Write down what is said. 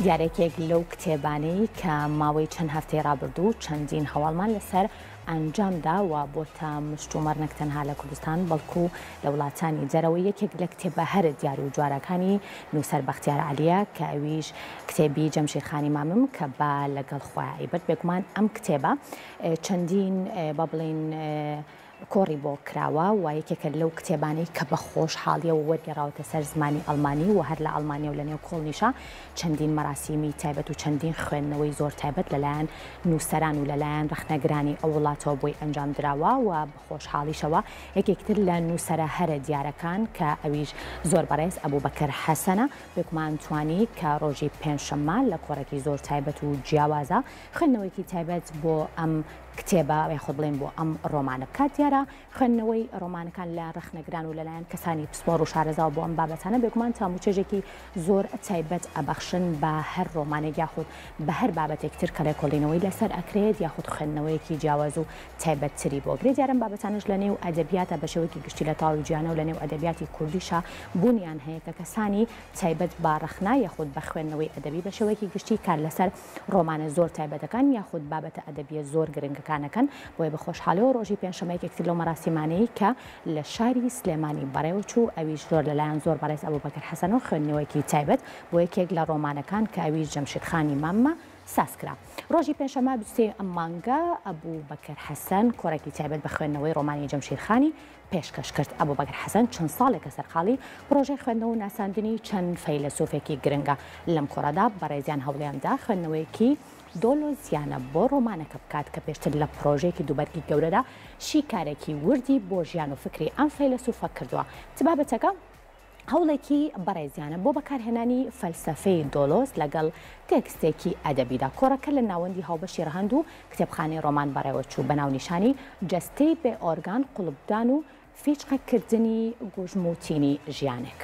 دیارێکێک لەو کتێبانەی کە ماوەی چەند هەفتەی ڕابردوو چەندین هەواڵمان لەسەر ئەنجامدا و بۆتە مشتومەڕ نەک تەنها لە کوردستان بەڵکو لە وڵاتانی جەرەوەی یەکێک لە کتێبە هەر دیار و جوارەکانی نووسەر بەختیار عەلیە کە ئەویش کتێبی جەمشید خانی مامم کە با لەگەڵ خۆیدا دەیبرد بێگومان ئەم کتێبە چەندین با بڵێن کۆڕی بۆ کراوە و یەکێکە لەو کتێبانەی کە بە خۆشحاڵیە و وەرگێڕاوەتە سەر زمانی ئەڵمانی و هەر لە ئەڵمانیا و لە نێو کۆڵنیشە چەندین مەراسیمی تایبەت و چەندین خوێندنەوەی زۆر تایبەت لەلایەن نووسەران و لەلایەن ڕخنەگرانی ئەو وڵاتەوە بۆی ئەنجام دراوە و بە خۆشحاڵیشەوە یەکێکتر لە نووسەرە هەرە دیارەکان کە ئەویش زۆر بەڕێز ئەبوبەکر حەسەنە بێگومان توانی کە ڕۆژی پێنجشەممە لە کۆڕێکی زۆر تایبەت و جیاوازە خوێندنەوەیکی تایبەت بۆ ئەم کتێبە یاخود بڵێن بۆ ئەم ڕۆمانە بکات دیارە خوێندنەوەی ڕۆمانەکان لە ڕخنەگران و لەلایەن کەسانی پسپۆڕ و شارەزا بۆ ئەم بابەتانە بێگومان تاموچێژێکی زۆر تایبەت ئەبەخشن بە هەر ڕۆمانێک یاخود بە هەر بابەتێکتر کە لێکۆڵینەوەی لەسەر ئەکرێت یاخود خوێندنەوەیەکی جیاواز و تایبەتتری بۆ گرێت دیارم بابەتانش لە نێو ئەدەبیاتە بە شێوەیەکی گشتی لە تاڵی گیانە و لە نێو ئەدەبیاتی کوردیشە بوونیان هەیە کە کەسانی تایبەت با ڕخنا یاخود بە خوێندنەوەی ئەدەبی بە شێوەیەکی گشتی کار لەسەر ڕۆمانە زۆر تایبەتەکان یاخود بابەتە ئەدەبیە زۆر گرنگەکانەکەن بۆیە بە خۆشحاڵیەوە ڕۆژی پێنجشەممەیەکێکتر لەو مەراسیمانەی کە لە شاری سلێمانی بەرێوەچوو ئەویش زۆر لەلایەن زۆر بەڕێز ئەبوبەکر حەسەن و خوێندنەوەیکی تایبەت بۆ یەکێک لە ڕۆمانەکان کە ئەویش جەمشید خانی ماممە ساسکرا ڕۆژی پێنجشەممە دووسێ ئەم مانگە ئەبوبەکر حەسەن کۆڕێکی تایبەت بە خوێندنەوەی ڕۆمانی جەمشید خانی پێشکەش کرد ئەبوبەکر حەسەن چەند ساڵێکە سەرخاڵی پرۆژەی خوێندنەوە و ناساندنی چەند فەیلسوفێکی گرنگە لەم کۆڕەدا بەڕێزیان هەوڵیاندا خوێندنەوەیەکی دۆلۆزیانە بۆ ڕۆمانەکە بکات کە پێشتر لە پرۆژێکی دووبەرگی گەورەدا شیکارێکی وردی بۆ ژیان و فکری ئەم فەیلسوفە کردووە تبابەتەکە هەوڵێکی بەڕێزیانە بۆ بەکارهێنانی فەلسەفەی دۆلۆز لەگەڵ تێکستێکی ئەدەبیدا کۆڕەکە لە ناوەندی هاوبەشی ڕەهەند و کتێبخانەی ڕۆمان بەرێوەچوو بەناونیشانی جەستەی بێ ئۆرگان قوڵبدان و فیچقەکردنی گوژموتینی ژیانێک.